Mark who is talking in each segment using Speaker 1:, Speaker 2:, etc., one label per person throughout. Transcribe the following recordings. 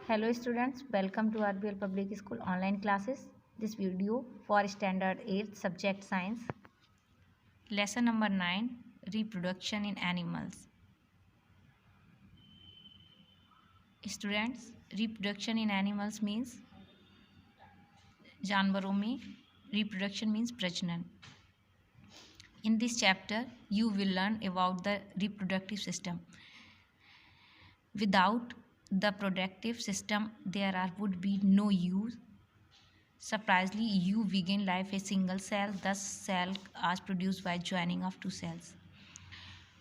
Speaker 1: Hello students, welcome to RBL Public School online classes. This video for standard 8 subject science. Lesson number 9, reproduction in animals. Students, reproduction in animals means जानवरों में reproduction means प्रजनन. In this chapter, you will learn about the reproductive system. Without the reproductive system, there would be no use. Surprisingly, you begin life a single cell. Thus, cell are produced by joining of two cells.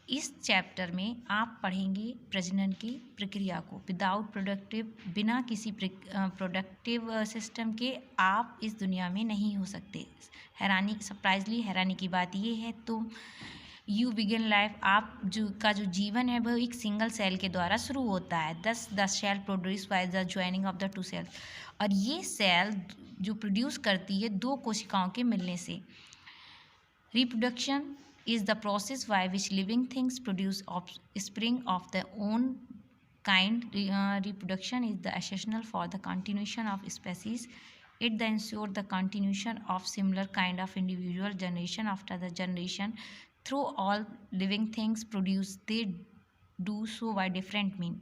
Speaker 1: इस chapter में आप पढ़ेंगे प्रजनन की प्रक्रिया को. Without productive, बिना किसी प्रोडक्टिव सिस्टम के आप इस दुनिया में नहीं हो सकते. सरप्राइजली हैरानी की बात ये है तो यू बिगिन लाइफ, आप जो जीवन है वह एक सिंगल सेल के द्वारा शुरू होता है. The cell produce by the joining of the two cells. और ये सेल जो प्रोड्यूस करती है दो कोशिकाओं के मिलने से. Reproduction is the process by which living things produce offspring of their own kind. Reproduction is the essential for the continuation of species. It ensures the continuation of similar kind of individual generation after the generation. Through all living things produce, they do so by different means.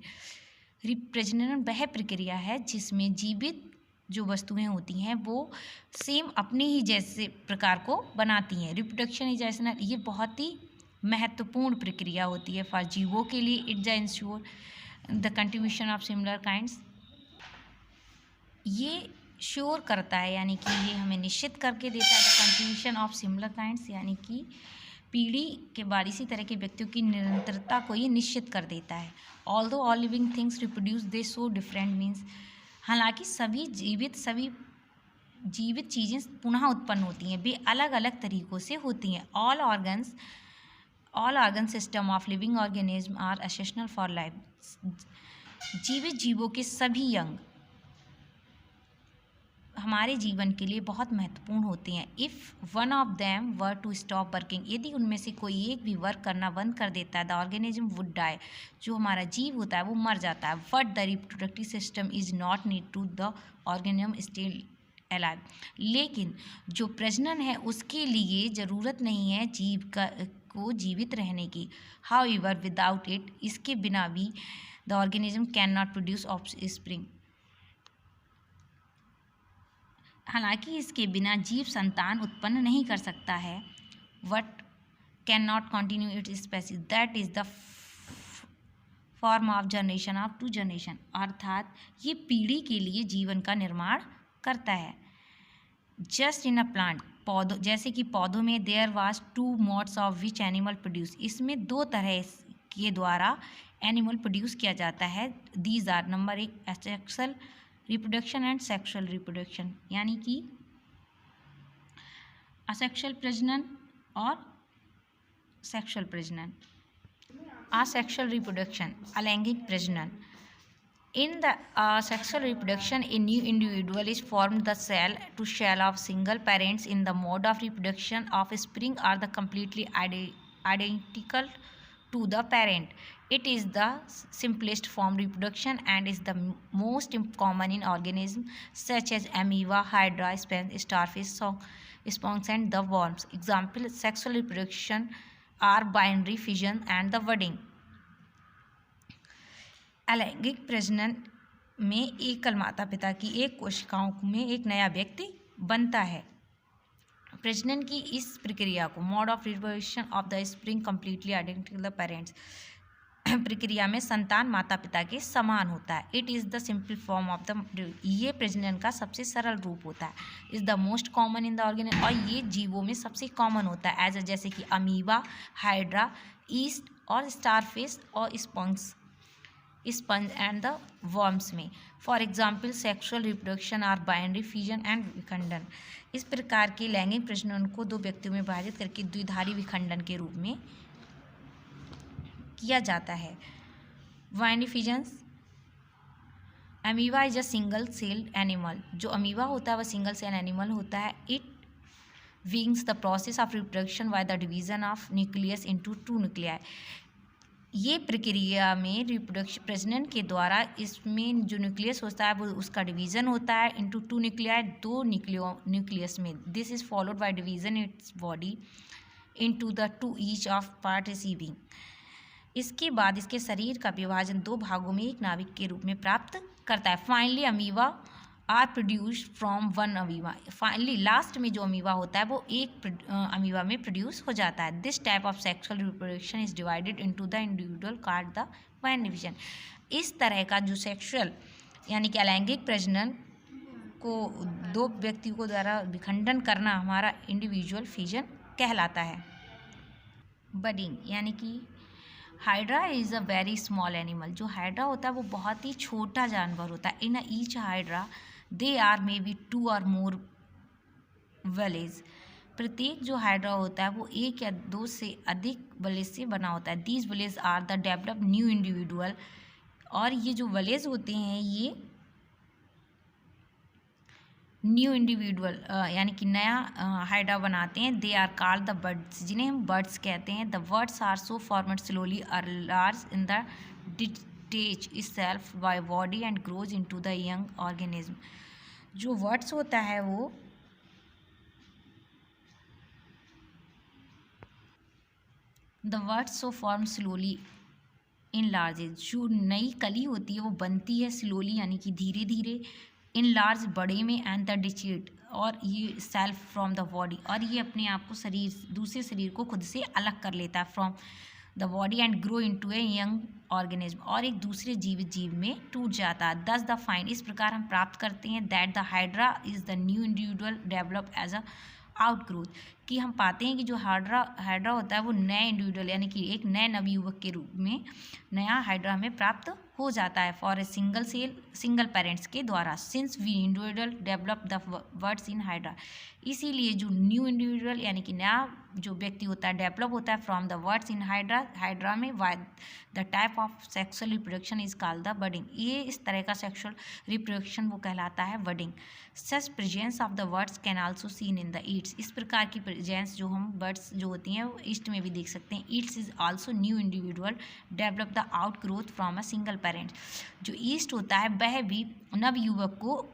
Speaker 1: प्रजनन वह प्रक्रिया है जिसमें जीवित जो वस्तुएं होती हैं वो सेम अपने ही जैसे प्रकार को बनाती हैं. रिप्रोडक्शन इज एसेंशियल, ये बहुत ही महत्वपूर्ण प्रक्रिया होती है फॉर जीवों के लिए. It ensure the contribution of similar kinds. ये श्योर करता है यानी कि ये हमें निश्चित करके देता है the contribution of similar kinds, यानी कि पीढ़ी के बाद इसी तरह के व्यक्तियों की निरंतरता को ये निश्चित कर देता है. Although all living things reproduce they so different means, हालांकि सभी जीवित चीज़ें पुनः उत्पन्न होती हैं, वे अलग अलग तरीक़ों से होती हैं. All organ system of living organism are essential for life. जीवित जीवों के सभी अंग हमारे जीवन के लिए बहुत महत्वपूर्ण होते हैं. If one of them were to stop working, यदि उनमें से कोई एक भी वर्क करना बंद कर देता है द ऑर्गेनिज्म वुड डाई, जो हमारा जीव होता है वो मर जाता है. But the reproductive system is not need to the organism still alive. लेकिन जो प्रजनन है उसके लिए ज़रूरत नहीं है जीव को जीवित रहने की. हाउएवर विदाउट इट, इसके बिना भी the organism can not produce offspring, हालांकि इसके बिना जीव संतान उत्पन्न नहीं कर सकता है. What can not continue its species, that is the form of generation of to generation, अर्थात ये पीढ़ी के लिए जीवन का निर्माण करता है. जस्ट इन अ प्लांट, पौधों जैसे कि पौधों में there was two modes of which animal produce, इसमें दो तरह के द्वारा एनिमल प्रोड्यूस किया जाता है. These are number 1 asexual reproduction and sexual reproduction, यानी कि असेक्सुअल प्रजनन और सेक्सुअल प्रजनन. असेक्सुअल रिप्रोडक्शन, अलैंगिक प्रजनन. In the sexual reproduction, a new individual is formed. The cell to shell of single parents in the mode of reproduction of offspring are the completely identical to the parent. It is the simplest form reproduction and is the most common in organisms such as amoeba, hydra, starfish, sponges and the worms. Example: sexual reproduction are binary fission and the budding. अलैंगिक प्रजनन में एकल माता पिता की एक कोशिकाओं में एक नया व्यक्ति बनता है. प्रजनन की इस प्रक्रिया को mode of reproduction of the spring completely identical the parents, प्रक्रिया में संतान माता पिता के समान होता है. It is the simple form of the, ये प्रजनन का सबसे सरल रूप होता है. Is the most common in the organism, और ये जीवों में सबसे कॉमन होता है एज जैसे कि अमीबा, हाइड्रा, ईस्ट और स्टारफिश और स्पंज एंड द वर्म्स में. For example sexual reproduction are binary fission and विखंडन. इस प्रकार के लैंगिक प्रजनन को दो व्यक्तियों में विभाजित करके द्विधारी विखंडन के रूप में किया जाता है. Binary fissions, amoeba is a single cell animal, जो अमीबा होता है वह सिंगल सेल एनिमल होता है. It brings the process of reproduction by the division of nucleus into two nuclei. ये प्रक्रिया में रिप्रोडक्शन प्रजनन के द्वारा इसमें जो न्यूक्लियस होता है वो उसका डिवीज़न होता है इनटू टू न्यूक्लियाई, दो न्यूक्लियस में। This is followed by division its body into the two each of part receiving. इसके बाद इसके शरीर का विभाजन दो भागों में एक नाभिक के रूप में प्राप्त करता है। Finally amoeba are produced from one amoeba. Finally last में जो अमीबा होता है वो एक अमीबा में प्रोड्यूस हो जाता है। This type of sexual reproduction is divided into the individual card the one division. इस तरह का जो सेक्सुअल यानी कि अलैंगिक प्रजनन को दो व्यक्तियों को द्वारा विखंडन करना हमारा इंडिविजुअल फिजन कहलाता है। बडिंग यानी कि hydra is a very small animal. जो हाइड्रा होता है वो बहुत ही छोटा जानवर होता है। In each hydra they are may be two और मोर वलेज। प्रत्येक जो हाइड्रा होता है वो एक या दो से अधिक वलेज से बना होता है। These bulges are the develop new individual. और ये जो वलेज होते हैं ये न्यू इंडिविजुअल यानी कि नया हाइड्रा बनाते हैं। They are called the birds, जिन्हें हम बर्ड्स कहते हैं। The words are so formed slowly are large in the detach itself by body and grows into the young organism। जो वर्ड्स होता है वो the buds so form slowly enlarges. जो नई कली होती है वो बनती है स्लोली यानी कि धीरे धीरे। इन लार्ज बड़े में एंड द डिचेट और ये सेल्फ फ्रॉम द बॉडी, और ये अपने आप को शरीर दूसरे शरीर को खुद से अलग कर लेता है from the body and grow into a young organism, और एक दूसरे जीवित जीव में टूट जाता है। दस द फाइंड, इस प्रकार हम प्राप्त करते हैं that the hydra is the new individual develop as a outgrowth, कि हम पाते हैं कि जो हाइड्रा होता है वो नए इंडिविजुअल यानी कि एक नए नवयुवक के रूप में नया हाइड्रा हमें प्राप्त हो जाता है फॉर ए सिंगल पेरेंट्स के द्वारा। Since we individual develop the words in hydra, इसीलिए जो न्यू इंडिविजुअल यानी कि नया जो व्यक्ति होता है डेवलप होता है from the words in hydra में। Why the type of sexual reproduction is called the budding. ये इस तरह का सेक्सुअल रिप्रोडक्शन वो कहलाता है budding. Such presence of the buds can also seen in the yeasts. इस प्रकार की प्रेजेंस जो हम बर्ड्स जो होती हैं वो ईस्ट में भी देख सकते हैं। Yeats is also new individual develop the out growth from a single parent. जो ईस्ट होता है वह भी नवयुवक को